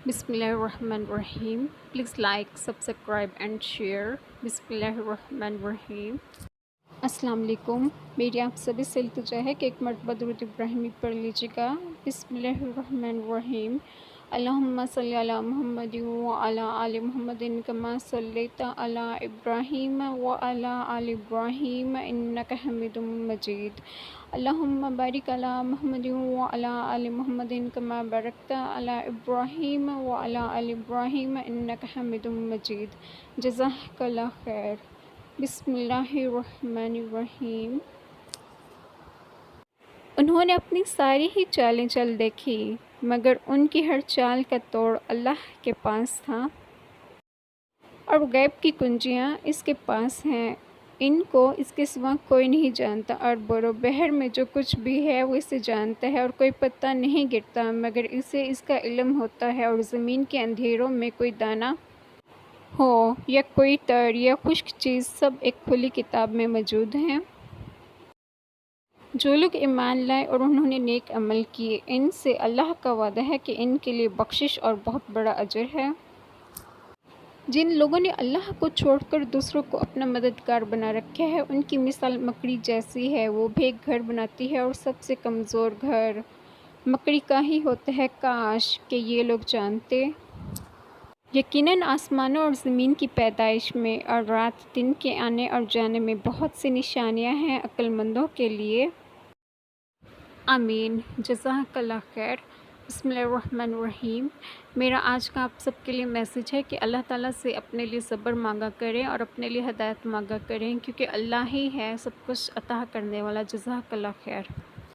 بسم اللہ الرحمن الرحیم. Please like subscribe and share. بسم اللہ الرحمن الرحیم. السلام علیکم. میری آپ سبھی سے التجا ہے کہ ایک مرتبہ درود ابراہیمی پڑھ لیجیے گا. بسم اللہ الرحمن الرحیم. اللہم صلی علی محمد وعلی آل محمد کما صلیت علی ابراہیم وعلی آل ابراہیم انک حمید مجید. اللہم بارک علی محمد وعلی آل محمد کما بارکت علی ابراہیم وعلی آل ابراہیم انک حمید مجید. جزاک اللہ خیر. بسم اللہ الرحمن الرحیم. انہوں نے اپنی ساری ہی چالیں چل دیکھی مگر ان کی ہر چال کا توڑ اللہ کے پاس تھا، اور غیب کی کنجیاں اس کے پاس ہیں. ان کو اس کے سوا کوئی نہیں جانتا، اور بر و بحر میں جو کچھ بھی ہے وہ اسے جانتا ہے، اور کوئی پتا نہیں گرتا مگر اسے اس کا علم ہوتا ہے، اور زمین کے اندھیروں میں کوئی دانہ ہو یا کوئی تر یا خشک چیز سب ایک کھلی کتاب میں موجود ہیں. جو لوگ ایمان لائے اور انہوں نے نیک عمل کیے، ان سے اللہ کا وعدہ ہے کہ ان کے لیے بخشش اور بہت بڑا اجر ہے. جن لوگوں نے اللہ کو چھوڑ کر دوسروں کو اپنا مددگار بنا رکھا ہے، ان کی مثال مکڑی جیسی ہے. وہ بھی ایک گھر بناتی ہے اور سب سے کمزور گھر مکڑی کا ہی ہوتا ہے. کاش کہ یہ لوگ جانتے. یقیناً آسمانوں اور زمین کی پیدائش میں اور رات دن کے آنے اور جانے میں بہت سی نشانیاں ہیں عقل مندوں کے لیے. آمین. جزاک اللہ خیر. بسم اللہ الرحمن الرحیم. میرا آج کا آپ سب کے لیے میسیج ہے کہ اللہ تعالیٰ سے اپنے لیے صبر مانگا کریں اور اپنے لیے ہدایت مانگا کریں، کیونکہ اللہ ہی ہے سب کچھ عطا کرنے والا. جزاک اللہ خیر.